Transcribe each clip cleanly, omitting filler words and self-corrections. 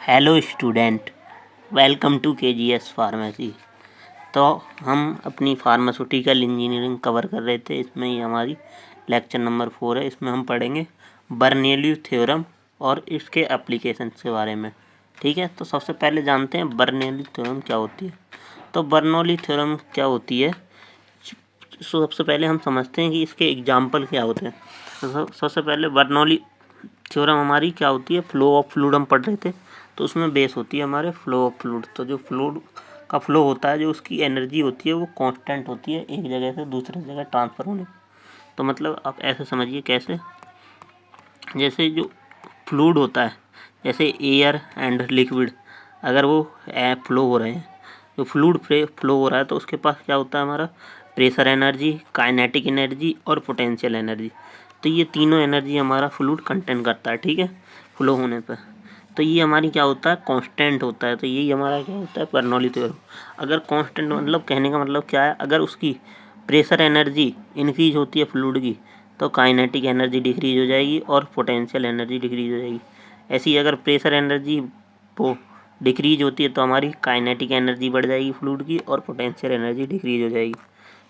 Hello student, welcome to KGS pharmacy. तो हम अपनी फार्मास्यूटिकल इंजीनियरिंग कवर कर रहे थे। इसमें ही हमारी लेक्चर नंबर 4 है। इसमें हम पढ़ेंगे बर्नौली थ्योरम और इसके एप्लीकेशंस के बारे में। ठीक है, तो सबसे पहले जानते हैं बर्नौली थ्योरम क्या होती है। तो बर्नौली थ्योरम क्या होती है, सबसे पहले हम समझते हैं कि इसके एग्जाम्पल क्या होते हैं। तो सबसे पहले बर्नौली थ्योरम हमारी क्या होती है, फ्लो ऑफ फ्लूइड हम पढ़ रहे थे, तो उसमें बेस होती है हमारे फ्लो ऑफ फ्लूइड। तो जो फ्लूइड का फ्लो होता है, जो उसकी एनर्जी होती है वो कांस्टेंट होती है एक जगह से दूसरी जगह ट्रांसफ़र होने। तो मतलब आप ऐसे समझिए कैसे, जैसे जो फ्लूइड होता है, जैसे एयर एंड लिक्विड, अगर वो फ्लो हो रहे हैं, जो फ्लूइड फ्लो हो रहा है, तो उसके पास क्या होता है हमारा प्रेशर एनर्जी, काइनेटिक एनर्जी और पोटेंशियल एनर्जी। तो ये तीनों एनर्जी हमारा फ्लूइड कंटेन करता है। ठीक है, फ्लो होने पर तो ये हमारी क्या होता है, कांस्टेंट होता है। तो यही हमारा क्या होता है, बर्नौली थ्योरम। अगर कांस्टेंट मतलब कहने का मतलब क्या है, अगर उसकी प्रेशर एनर्जी इंक्रीज होती है फ्लूइड की, तो काइनेटिक एनर्जी डिक्रीज हो जाएगी और पोटेंशियल एनर्जी डिक्रीज हो जाएगी। ऐसी अगर प्रेशर एनर्जी वो डिक्रीज होती है, तो हमारी काइनेटिक एनर्जी बढ़ जाएगी फ्लूइड की और पोटेंशियल एनर्जी डिक्रीज हो जाएगी।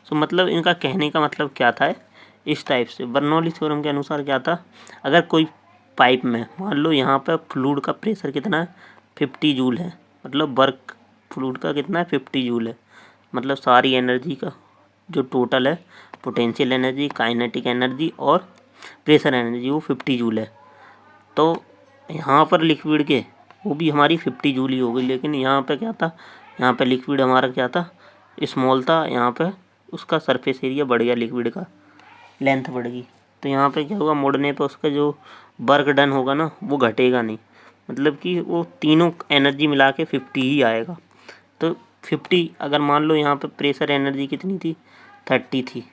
तो मतलब इनका कहने का मतलब क्या था, इस टाइप से बर्नौली थ्योरम के अनुसार क्या था, अगर कोई पाइप में मान लो यहाँ पर फ्लूइड का प्रेशर कितना है, 50 जूल है, मतलब वर्क फ्लूइड का कितना है, 50 जूल है। मतलब सारी एनर्जी का जो टोटल है, पोटेंशियल एनर्जी, काइनेटिक एनर्जी और प्रेशर एनर्जी, वो 50 जूल है। तो यहाँ पर लिक्विड के वो भी हमारी 50 जूल ही हो गई, लेकिन यहाँ पे क्या था, यहाँ पे लिक्विड हमारा क्या था, स्मॉल था। यहाँ पे उसका सरफेस एरिया बढ़ गया, लिक्विड का लेंथ बढ़ गई। तो यहाँ पे क्या होगा, मुड़ने पे उसका जो वर्क डन होगा ना, वो घटेगा नहीं। मतलब कि वो तीनों एनर्जी मिला के 50 ही आएगा। तो 50 अगर मान लो यहाँ पे प्रेशर एनर्जी कितनी थी, 30 थी,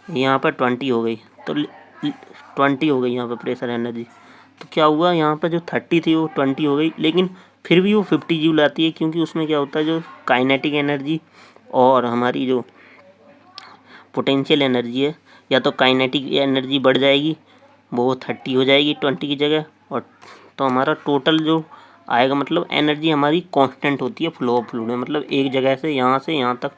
यहाँ पर 20 हो गई, तो 20 हो गई यहाँ पे प्रेशर एनर्जी। तो क्या हुआ, यहाँ पर जो 30 थी वो 20 हो गई, लेकिन फिर भी वो 50 जूल आती है, क्योंकि उसमें क्या होता है, जो काइनेटिक एनर्जी और हमारी जो पोटेंशियल एनर्जी है, या तो काइनेटिक एनर्जी बढ़ जाएगी, वो 30 हो जाएगी 20 की जगह, और तो हमारा टोटल जो आएगा, मतलब एनर्जी हमारी कांस्टेंट होती है फ्लो ऑफ फ्लूइड में। मतलब एक जगह से यहाँ तक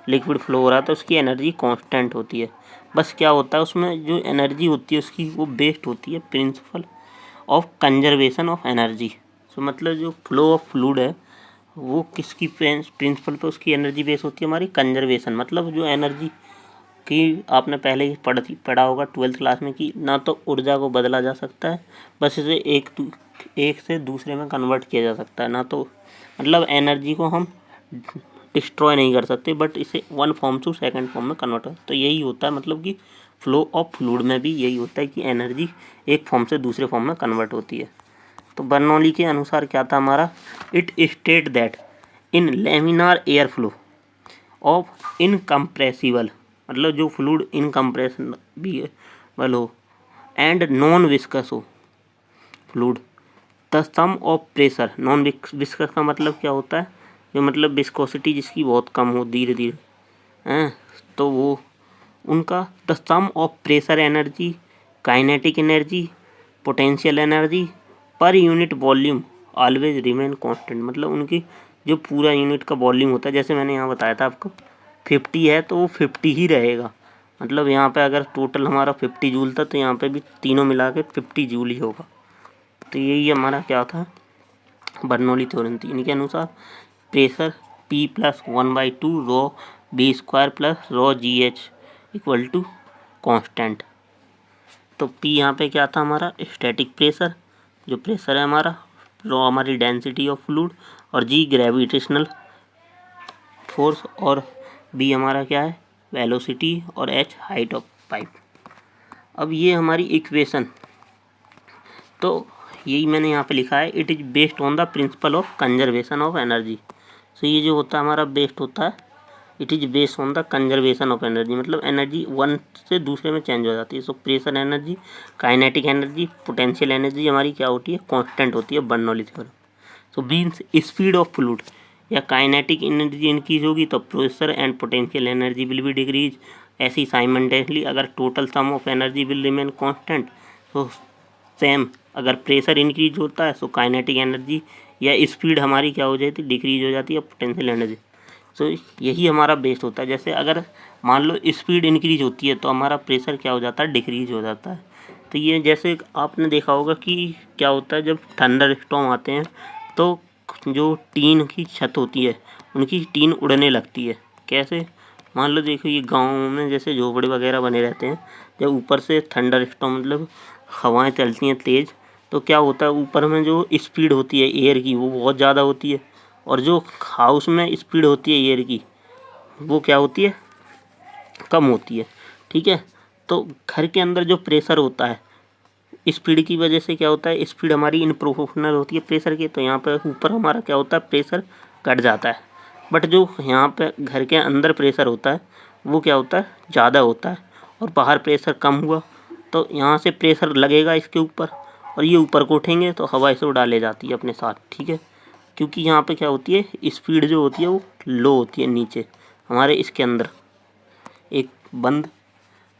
लिक्विड फ्लो हो रहा है, तो उसकी एनर्जी कांस्टेंट होती है। बस क्या होता है, उसमें जो एनर्जी होती है उसकी, वो बेस्ड होती है principle of conservation of energy. So मतलब जो फ्लो ऑफ फ्लूइड है, वो किसकी प्रिंसिपल पे उसकी एनर्जी बेस होती है, हमारी कंजर्वेशन। मतलब जो एनर्जी कि आपने पहले ही पढ़ा होगा 12th क्लास में, कि ना तो ऊर्जा को बदला जा सकता है, बस इसे एक से दूसरे में कन्वर्ट किया जा सकता है। ना तो मतलब एनर्जी को हम डिस्ट्रॉय नहीं कर सकते, बट इसे one form to second form में कन्वर्ट हो। तो यही होता है, मतलब कि फ्लो ऑफ फ्लूइड में भी यही होता है कि एनर्जी एक फॉर्म से दूसरे फॉर्म में कन्वर्ट होती है। तो बर्नौली के अनुसार क्या था हमारा, it state that in laminar air flow of incompressible, मतलब जो फ्लूइड इनकम्प्रेसिबल हो एंड नॉन विस्कस हो fluid, the sum of pressure. Non viscous का मतलब क्या होता है, जो मतलब विस्कोसिटी जिसकी बहुत कम हो, धीरे धीरे हैं, तो वो उनका the sum of pressure energy, kinetic energy, potential energy per unit volume always remain constant. मतलब उनकी जो पूरा यूनिट का वॉल्यूम होता है, जैसे मैंने यहाँ बताया था आपको 50 है, तो वो 50 ही रहेगा। मतलब यहाँ पे अगर टोटल हमारा 50 जूल था, तो यहाँ पे भी तीनों मिला के 50 जूल ही होगा। तो यही हमारा क्या था, बर्नौली थ्योरम थी। इनके अनुसार pressure P + 1/2 ρ B² + ρ GH equal to constant. तो P यहाँ पे क्या था हमारा, स्टैटिक प्रेशर, जो प्रेशर है हमारा, ρ हमारी डेंसिटी ऑफ फ्लूइड, और G ग्रेविटेशनल फोर्स, और B हमारा क्या है, वेलोसिटी, और H हाइट ऑफ पाइप। अब ये हमारी इक्वेशन, तो यही मैंने यहाँ पे लिखा है, it is based on the principle of conservation of energy. So ये जो होता है हमारा बेस्ड होता है, it is based on the conservation of energy, मतलब एनर्जी वन से दूसरे में चेंज हो जाती है। So pressure energy, kinetic energy, potential energy हमारी क्या होती है, कांस्टेंट होती है Bernoulli theorem. So means speed of fluid या काइनेटिक एनर्जी इंक्रीज होगी, तो pressure and potential energy will be decrease. ऐसी साइमल्टेनियसली अगर total sum of energy will remain constant, तो सेम अगर प्रेशर इंक्रीज होता है तो काइनेटिक एनर्जी या स्पीड हमारी क्या हो जाती है, डिक्रीज हो जाती है, पोटेंशियल एनर्जी। तो यही हमारा बेस होता है। जैसे अगर मान लो स्पीड इंक्रीज होती है तो हमारा प्रेशर क्या हो जाता है, डिक्रीज हो जाता है। तो ये जैसे आपने देखा होगा कि क्या होता है जब थंडर स्टॉर्म आते हैं तो जो टीन की छत होती है उनकी टीन उड़ने लगती है। कैसे, मान लो देखो ये गाँव में जैसे झोपड़े वगैरह बने रहते हैं, जब ऊपर से थंडर स्टॉर्म मतलब हवाएं चलती हैं तेज़, तो क्या होता है ऊपर में जो स्पीड होती है एयर की वो बहुत ज़्यादा होती है, और जो हाउस में स्पीड होती है एयर की वो क्या होती है, कम होती है। ठीक है, तो घर के अंदर जो प्रेशर होता है स्पीड की वजह से क्या होता है, स्पीड हमारी इन प्रोपोर्शनल होती है प्रेशर के, तो यहाँ पर ऊपर हमारा क्या होता है, प्रेशर घट जाता है। बट जो यहाँ पे घर के अंदर प्रेशर होता है वो क्या होता है, ज़्यादा होता है, और बाहर प्रेशर कम हुआ तो यहाँ से प्रेशर लगेगा इसके ऊपर, और ये ऊपर को उठेंगे तो हवा इसे उड़ा ले जाती है अपने साथ। ठीक है, क्योंकि यहाँ पे क्या होती है, स्पीड जो होती है वो लो होती है नीचे हमारे इसके अंदर, एक बंद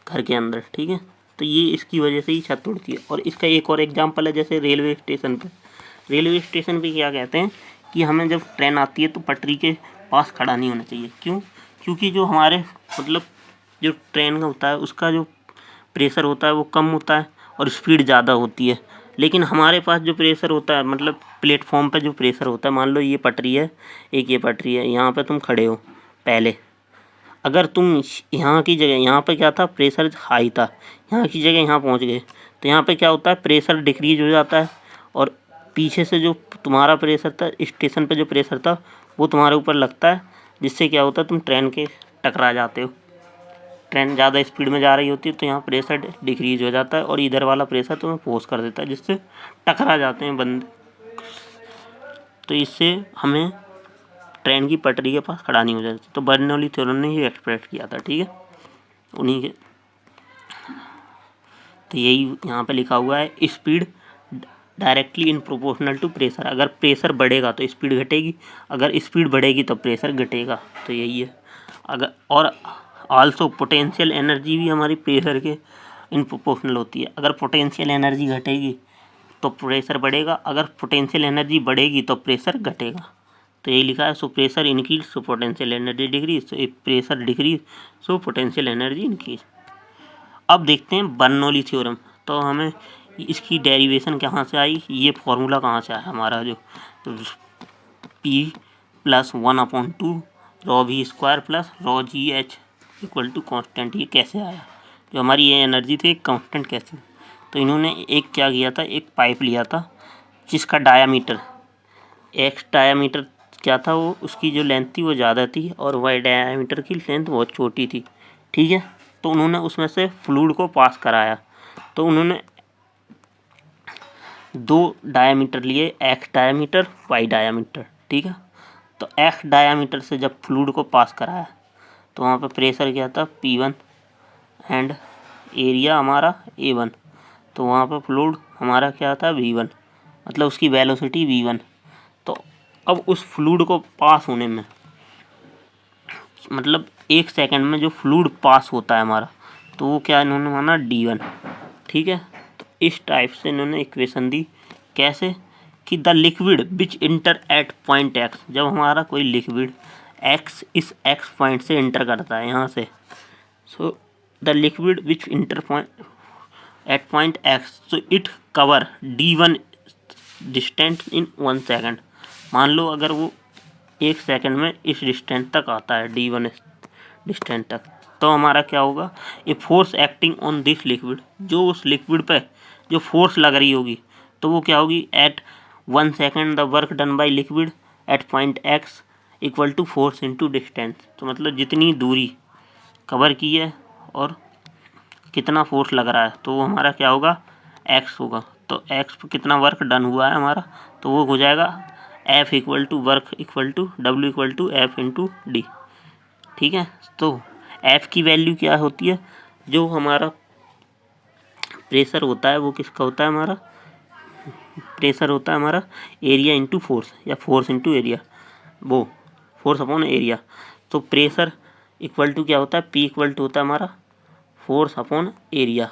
घर के अंदर। ठीक है, तो ये इसकी वजह से ही छत उड़ती है। और इसका एक और एग्जांपल है, जैसे रेलवे स्टेशन पे। रेलवे स्टेशन पे क्या कहते हैं कि हमें जब ट्रेन आती है तो पटरी के पास खड़ा नहीं होना चाहिए। क्यों, क्योंकि जो हमारे मतलब जो ट्रेन का होता है उसका जो प्रेशर होता है वो कम होता है और स्पीड ज़्यादा होती है। लेकिन हमारे पास जो प्रेशर होता है मतलब प्लेटफॉर्म पे जो प्रेशर होता है, मान लो ये पटरी है, एक ये पटरी है, यहाँ पे तुम खड़े हो पहले, अगर तुम यहाँ की जगह, यहाँ पे क्या था, प्रेशर हाई था, यहाँ की जगह यहाँ पहुँच गए तो यहाँ पे क्या होता है, प्रेशर डिक्रीज हो जाता है, और पीछे से जो तुम्हारा प्रेशर था, स्टेशन पे जो प्रेशर था वो तुम्हारे ऊपर लगता है, जिससे क्या होता है तुम ट्रेन के टकरा जाते हो। ट्रेन ज़्यादा स्पीड में जा रही होती है तो यहाँ प्रेशर डिक्रीज हो जाता है और इधर वाला प्रेशर तुम्हें फोर्स कर देता है, जिससे टकरा जाते हैं बंदे। तो इससे हमें ट्रेन की पटरी के पास खड़ा नहीं हो जाता। तो बर्नौली थ्योरम ने ये एक्सप्रेस किया था। ठीक है, उन्हीं के, तो यही यहाँ पे लिखा हुआ है, speed directly in proportional to pressure. अगर प्रेशर बढ़ेगा तो स्पीड घटेगी, अगर स्पीड बढ़ेगी तो प्रेशर घटेगा। तो यही है। अगर और आल्सो पोटेंशियल एनर्जी भी हमारी प्रेशर के इन प्रोपोर्शनल होती है। अगर पोटेंशियल एनर्जी घटेगी तो प्रेशर बढ़ेगा, अगर पोटेंशियल एनर्जी बढ़ेगी तो प्रेशर घटेगा। तो यही लिखा है, so pressure increase so potential energy decrease, so if pressure decrease so potential energy increase. अब देखते हैं बर्नौली थ्योरम। तो हमें इसकी डेरिवेशन कहाँ से आई, ये फॉर्मूला कहाँ से आया हमारा, जो P+1/2 ρ v square plus ρ g h equal to constant, ये कैसे आया, जो हमारी ये एनर्जी थी कांस्टेंट कैसे। तो इन्होंने एक क्या किया था, एक पाइप लिया था जिसका डायामीटर, एक्स डायामीटर क्या था, वो उसकी जो लेंथ थी वो ज़्यादा थी और वाई डायामीटर की लेंथ बहुत छोटी थी। ठीक है, तो उन्होंने उसमें से फ्लूइड को पास कराया। तो उन्होंने दो डायामीटर लिए, एक्स डायामीटर, वाई डायामीटर। ठीक है, तो एक्स डायामीटर से जब फ्लूइड को पास कराया तो वहाँ पे प्रेशर क्या था, P1 एंड एरिया हमारा A1। तो वहाँ पे फ्लूइड हमारा क्या था, V1, मतलब उसकी वेलोसिटी V1। तो अब उस फ्लूइड को पास होने में, मतलब 1 सेकंड में जो फ्लूइड पास होता है हमारा, तो वो क्या इन्होंने माना, D1। ठीक है, तो इस टाइप से इन्होंने इक्वेशन दी। कैसे, कि the liquid which enter at point x, जब हमारा कोई लिक्विड एक्स इस एक्स पॉइंट से इंटर करता है यहाँ से, so the liquid which enter point at point x, so it cover D1 distance in 1 second. मान लो अगर वो 1 सेकंड में इस डिस्टेंस तक आता है, D1 डिस्टेंस तक, तो हमारा क्या होगा, a force acting on this liquid, जो उस लिक्विड पे जो फोर्स लग रही होगी तो वो क्या होगी, at 1 second the work done by liquid at point x equal to force into distance. तो मतलब जितनी दूरी कवर की है और कितना फोर्स लग रहा है तो वो हमारा क्या होगा, एक्स होगा। तो एक्स पर कितना वर्क डन हुआ है हमारा, तो वो हो जाएगा F equal to work equal to W equal to F into D. ठीक है, तो एफ की वैल्यू क्या होती है, जो हमारा प्रेशर होता है वो किसका होता है, हमारा प्रेशर होता है हमारा एरिया इंटू फोर्स, या फोर्स इंटू एरिया, वो फोर्स अपॉन एरिया। तो प्रेशर इक्वल टू क्या होता है, पी इक्वल टू होता है हमारा फोर्स अपॉन एरिया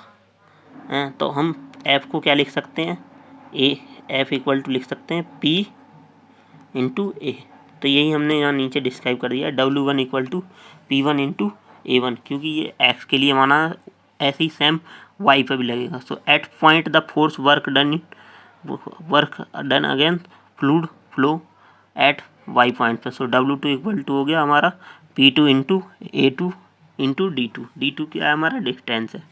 है। तो हम एफ को क्या लिख सकते हैं, ए एफ इक्वल टू लिख सकते हैं पी इंटू ए। तो यही हमने यहाँ नीचे डिस्क्राइब कर दिया, W1 equal to P1 into A1, क्योंकि ये एक्स के लिए माना, ऐसे ही सेम वाई पर भी लगेगा। So at point the force work done against fluid flow at Y point पर। सो W2 इक्वल टू हो गया हमारा P2 into A2 into D2 क्या है हमारा डिस्टेंस है,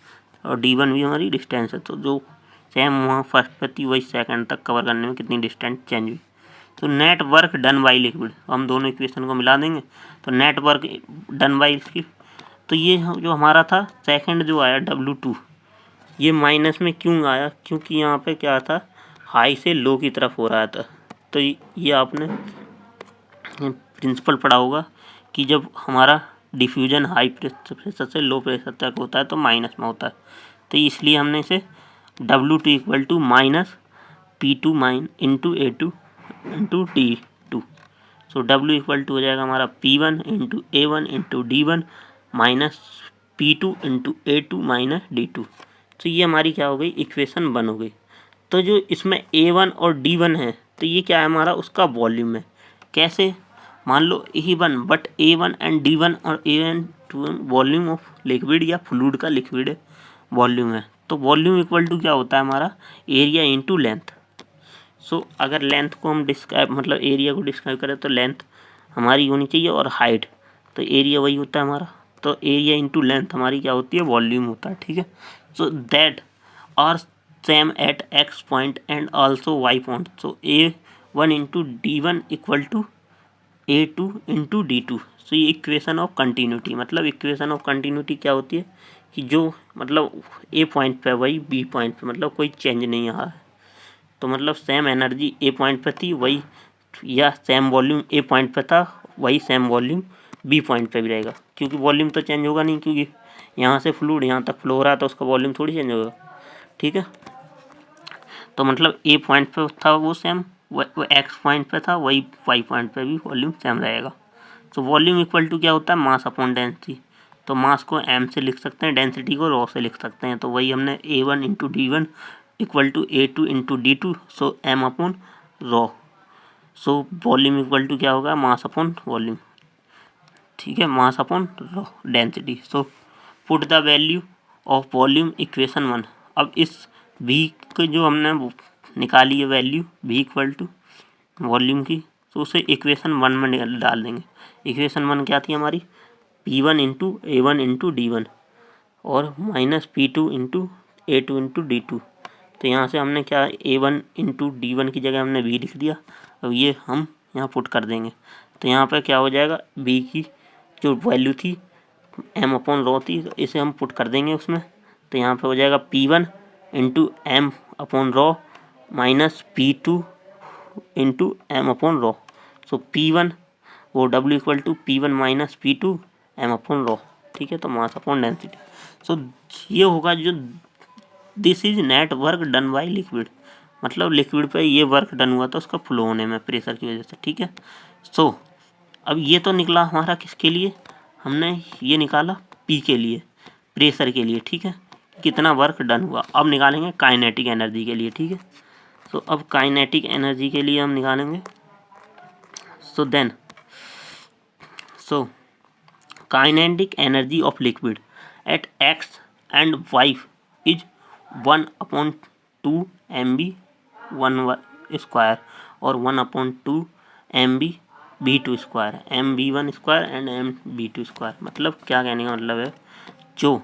और D1 भी हमारी डिस्टेंस है। तो जो सेम वहाँ फर्स्ट पे थी वही सेकंड तक कवर करने में कितनी डिस्टेंस चेंज हुई। तो net work done by liquid, हम दोनों इक्वेशन को मिला देंगे तो net work done by liquid. तो ये जो हमारा था सेकंड जो आया W2, ये माइनस में क्यों आया, क्योंकि यहाँ पे क्या था, हाई से लो की तरफ हो रहा था। तो ये आपने प्रिंसिपल पढ़ा होगा कि जब हमारा डिफ्यूजन हाई प्रेशर से लो प्रेशर तक होता है तो माइनस में होता है। तो इसलिए हमने इसे W2 equal to minus P2 into A2 into D2। So W equal to हो जाएगा हमारा P1 into A1 into D1 minus P2 into A2 minus D2। तो ये हमारी क्या हो गई, इक्वेशन 1 हो गई। तो जो इसमें A1 और D1 है तो ये क्या है हमारा, उसका वॉल्यूम है। कैसे, मान लो A1 but A1 and D1 और A2 वॉल्यूम ऑफ लिक्विड या फ्लूइड का लिक्विड वॉल्यूम है। तो वॉल्यूम इक्वल टू क्या होता है हमारा, एरिया इंटू लेंथ। सो अगर लेंथ को हम डिस्क्राइब मतलब एरिया को डिस्क्राइब करें तो लेंथ हमारी होनी चाहिए और हाइट, तो एरिया वही होता है हमारा। तो एरिया इंटू लेंथ हमारी क्या होती है, वॉल्यूम होता है, ठीक है। So that are same at x point and also y point. So A1 into D1 equal to A2 into D2। सो ये इक्वेशन ऑफ कंटिन्यूटी, मतलब इक्वेशन ऑफ कंटिन्यूटी क्या होती है कि जो मतलब A पॉइंट पे वही B पॉइंट पे, मतलब कोई चेंज नहीं आ रहा है। तो मतलब सेम एनर्जी A पॉइंट पे थी वही, या सेम वॉल्यूम A पॉइंट पे था वही सेम वॉल्यूम B पॉइंट पे भी रहेगा, क्योंकि वॉल्यूम तो चेंज होगा नहीं, क्योंकि यहाँ से फ्लूइड यहाँ तक फ्लो हो रहा है तो उसका वॉल्यूम थोड़ी चेंज होगा, ठीक है। तो मतलब A पॉइंट पे था वो सेम, वो X पॉइंट पे था वही Y पॉइंट पे भी वॉल्यूम सेम रहेगा। तो वॉल्यूम इक्वल टू क्या होता है, मास अपॉन डेंसिटी। तो मास को M से लिख सकते हैं, डेंसिटी को रॉ से लिख सकते हैं। तो वही हमने A1 into D1 equal to A2 into D2, so M upon rho. So volume equal to क्या होगा, मास अपॉन वॉल्यूम, ठीक है, mass upon rho density. So put the value of volume equation 1। अब इस V को जो हमने निकाली है value V equal to volume की, तो उसे इक्वेशन 1 में डाल देंगे। इक्वेशन 1 क्या थी हमारी, P1 into A1 into D1 और minus P2 into A2 into D2। तो यहाँ से हमने क्या, A1 इंटू D1 की जगह हमने V लिख दिया। अब ये हम यहाँ पुट कर देंगे तो यहाँ पर क्या हो जाएगा, V की जो वैल्यू थी M अपॉन रॉ थी, तो इसे हम पुट कर देंगे उसमें। तो यहाँ पे हो जाएगा P1 into M upon rho minus P2 into M upon rho. So P1 वो W equal to P1 minus P2 M upon rho, ठीक है। तो मास अपॉन डेंसिटी। सो ये होगा जो this is net work done by liquid, मतलब liquid पे ये वर्क डन हुआ था उसका फ्लो होने में प्रेशर की वजह से, ठीक है। सो अब ये तो निकला हमारा किसके लिए, हमने ये निकाला P के लिए, प्रेशर के लिए, ठीक है, कितना वर्क डन हुआ। अब निकालेंगे काइनेटिक एनर्जी के लिए, ठीक है। सो अब काइनेटिक एनर्जी के लिए हम निकालेंगे। सो kinetic energy of liquid at X and Y is 1/2 mb 1 square और 1/2 mb b2 square, mb1 square and mb2 square. मतलब क्या कहने का मतलब है, जो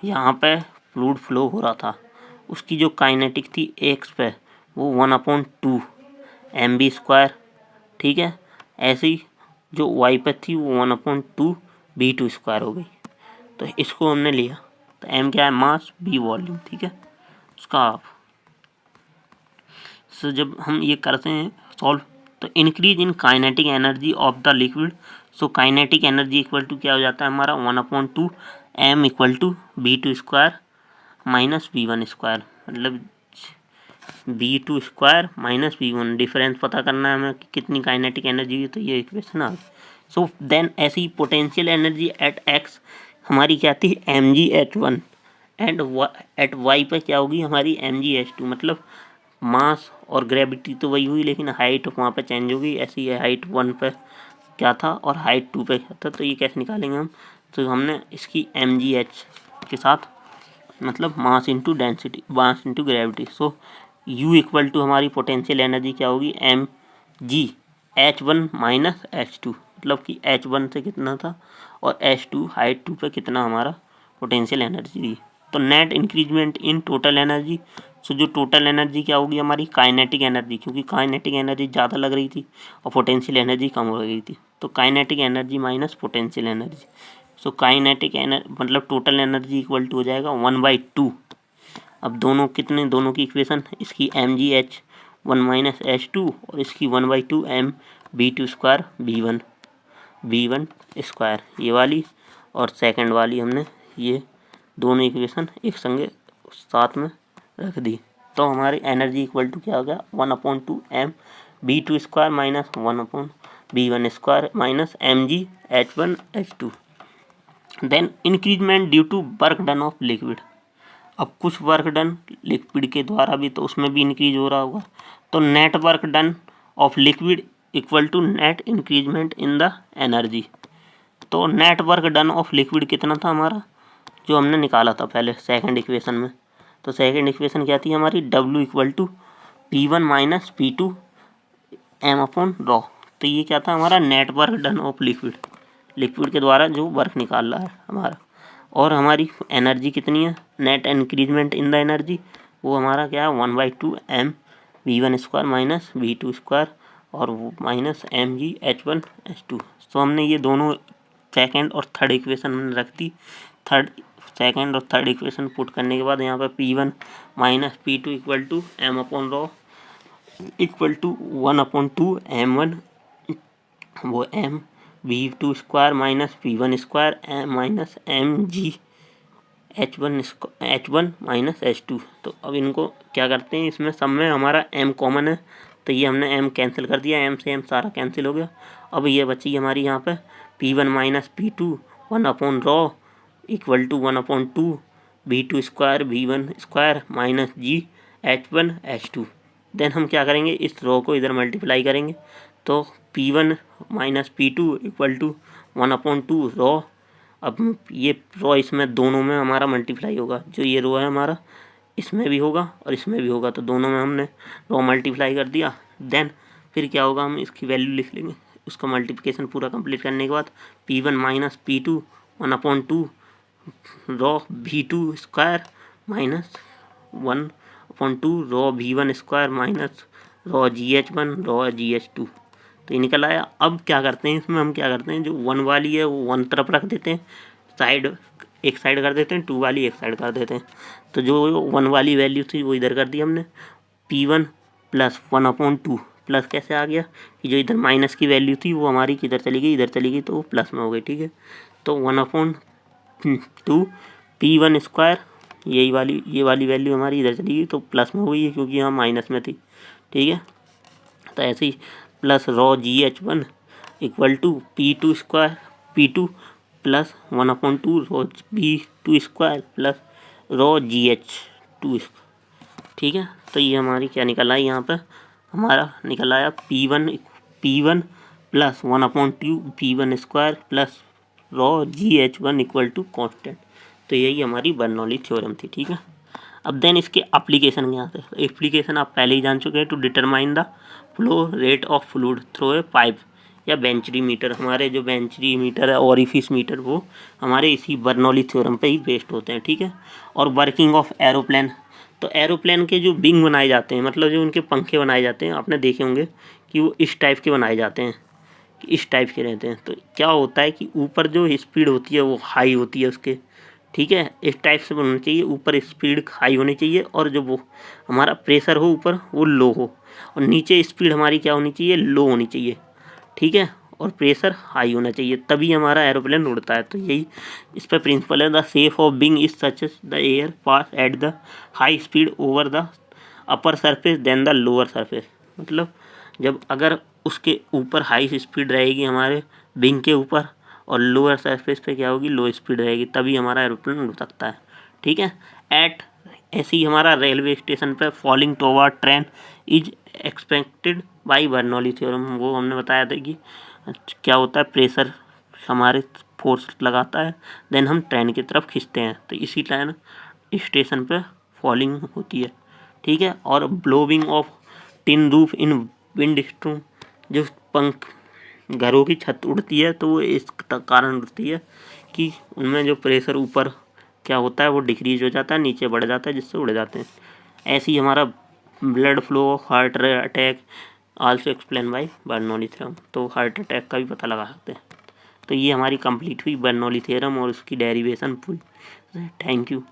यहाँ पे फ्लूइड फ्लो हो रहा था उसकी जो काइनेटिक थी एक्स पे वो 1/2 mb स्क्वायर, ठीक है। ऐसे ही जो वाई पे थी वो 1/2 b2 स्क्वायर हो गई। तो इसको हमने लिया, तो m क्या है, मास, b वॉल्यूम, ठीक है, उसका हाफ। सो जब हम ये करते हैं सॉल्व, तो increase in kinetic energy of the liquid. So kinetic energy equal to क्या हो जाता है हमारा, 1/2 m equal to b2 square minus b1 square, मतलब b2 square minus b1। Difference पता करना है हमें कि कितनी काइनेटिक एनर्जी है, तो ये इक्वेशन आ गई। सो देन ऐसी पोटेंशियल एनर्जी एट x हमारी क्या थी, mgh1 एंड एट y पे क्या होगी हमारी mgh2, मतलब मास और ग्रेविटी तो वही हुई, लेकिन हाइट वहाँ पे चेंज होगी। ऐसी है, हाइट 1 पे क्या था और हाइट 2 पे क्या था। तो ये कैसे निकालेंगे हम, तो हमने इसकी mgh के साथ मतलब mass into density, mass into gravity. So U equal to हमारी पोटेंशियल एनर्जी क्या होगी, mg h1 माइनस h2, मतलब कि h1 से कितना था और h2 हाइट 2 पे कितना हमारा पोटेंशियल एनर्जी थी। तो net increment in total energy, so जो टोटल एनर्जी क्या होगी हमारी काइनेटिक एनर्जी, क्योंकि काइनेटिक एनर्जी ज़्यादा लग रही थी और पोटेंशियल एनर्जी कम हो गई थी। तो kinetic energy minus potential energy, सो काइनेटिक एनर्जी मतलब टोटल एनर्जी इक्वल टू हो जाएगा 1/2। अब दोनों कितने, दोनों की इक्वेशन, इसकी mgh 1 माइनस h2 और इसकी 1/2 mv2 स्क्वायर v1 स्क्वायर, ये वाली और सेकंड वाली हमने ये दोनों इक्वेशन एक संगे साथ में रख दी। तो हमारी एनर्जी इक्वल टू क्या हो गया, 1/2 mv2 square minus 1/v1 square minus mgh1h2। Then increment due to work done of liquid. अब कुछ वर्क डन लिक्विड के द्वारा भी, तो उसमें भी इंक्रीज हो रहा होगा। तो net work done of liquid equal to net increment in the energy. तो net work done of liquid कितना था हमारा, जो हमने निकाला था पहले सेकंड इक्वेशन में। तो सेकंड इक्वेशन क्या थी हमारी, W equal to P1 minus P2 m/ρ। तो ये क्या था हमारा, net work done of liquid, liquid के द्वारा जो वर्क निकाल रहा है हमारा। और हमारी एनर्जी कितनी है, net increment in the energy, वो हमारा क्या है 1/2 mv1 square minus v2 square और माइनस mgh1h2। तो हमने ये दोनों सेकंड और थर्ड इक्वेशन हमने रख दी। सेकंड और थर्ड इक्वेशन पुट करने के बाद यहाँ पर P1 minus P2 equal to m/ρ equal to 1/2 m1 वो mv2 square minus p1 square minus mgh1 minus h2। तो अब इनको क्या करते हैं, इसमें सब में हमारा m कॉमन है, तो ये हमने m कैंसिल कर दिया, m से m सारा कैंसिल हो गया। अब ये बची हमारी यहाँ पे P1 minus P2 1/ρ equal to 1/2 v2 square v1 square minus gh1h2। Then हम क्या करेंगे, इस रो को इधर मल्टीप्लाई करेंगे। तो P1 minus P2 equal to 1/2 ρ। अब ये रो इसमें दोनों में हमारा मल्टीप्लाई होगा, जो ये रो है हमारा इसमें भी होगा और इसमें भी होगा, तो दोनों में हमने रो मल्टीप्लाई कर दिया। देन फिर क्या होगा, हम इसकी वैल्यू लिख लेंगे। उसका मल्टीप्लिकेशन पूरा कंप्लीट करने के बाद P1 minus P2 1/2 ρ v2 square minus 1/2 ρ v1 square minus ρ gh1 ρ gh2। तो ये निकल आया। अब क्या करते हैं, इसमें हम क्या करते हैं, जो 1 वाली है वो 1 तरफ रख देते हैं, साइड एक साइड कर देते हैं, 2 वाली एक साइड कर देते हैं। तो जो 1 वाली वैल्यू थी वो इधर कर दी हमने, P1 प्लस 1/2 प्लस कैसे आ गया कि जो इधर माइनस की वैल्यू थी वो हमारी किधर चली गई, इधर चली गई, तो वो प्लस में हो गई। ठीक है, तो 1/2 P1 स्क्वायर, ये वाली वैल्यू हमारी इधर चली गई तो प्लस में हुई है, क्योंकि यहाँ माइनस में थी। ठीक है, तो ऐसे ही plus ρ gh1 equal to P2 square P2 plus 1/2 ρ v2 square plus ρ gh2। ठीक है, तो ये हमारी क्या निकल आई, यहाँ पर हमारा निकल आया P1 plus 1/2 P1 square plus ρ gh1 equal to constant. तो यही हमारी बर्नौली थ्योरम थी। ठीक है, अब देन इसके एप्लीकेशन क्या थे। एप्लीकेशन आप पहले ही जान चुके हैं, to determine the flow rate of fluid through a pipe या बेंचरी मीटर। हमारे जो बेंचरी मीटर है, ओरिफिस मीटर, वो हमारे इसी बर्नौली थ्योरम पे ही बेस्ड होते हैं। ठीक है, और वर्किंग ऑफ एरोप्लेन। तो एरोप्लेन के जो विंग बनाए जाते हैं, मतलब जो उनके पंखे बनाए जाते हैं, आपने देखे होंगे कि वो इस टाइप के बनाए जाते हैं, कि इस टाइप के रहते हैं। तो क्या होता है कि ऊपर जो स्पीड होती है वो हाई होती है उसके, ठीक है, इस टाइप से बनना चाहिए, ऊपर स्पीड हाई होनी चाहिए और जो वो हमारा प्रेशर हो ऊपर वो लो हो, और नीचे स्पीड हमारी क्या होनी चाहिए, लो होनी चाहिए। ठीक है, और प्रेशर हाई होना चाहिए, तभी हमारा एरोप्लेन उड़ता है। तो यही इस पर प्रिंसिपल है, the shape of wing is such the air pass at the high speed over the upper surface than the lower surface. मतलब जब अगर उसके ऊपर हाई स्पीड रहेगी हमारे विंग के ऊपर और लोअर सरफेस पे क्या होगी, लो स्पीड रहेगी, तभी हमारा एरोप्लेन उड़ सकता है। ठीक है, एट ऐसे ही हमारा रेलवे स्टेशन पर falling toward train is expected by Bernoulli theorem, वो हमने बताया था कि क्या होता है, प्रेशर हमारे फोर्स लगाता है, देन हम ट्रेन की तरफ खींचते हैं, तो इसी टाइम स्टेशन पे फॉलिंग होती है। ठीक है। और blowing of tin roof in wind storm, जो पंख घरों की छत उड़ती है तो वो इस कारण उड़ती है कि उनमें जो प्रेशर ऊपर क्या होता है वो डिक्रीज हो जाता है, नीचे बढ़ जाता है, जिससे उड़ जाते हैं। ऐसे ही हमारा blood flow of heart attack also explain by Bernoulli theorem, तो हार्ट अटैक का भी पता लगा सकते हैं। तो ये हमारी कंप्लीट हुई बर्नौली थ्योरम और उसकी डेरिवेशन पूरी। Thank you.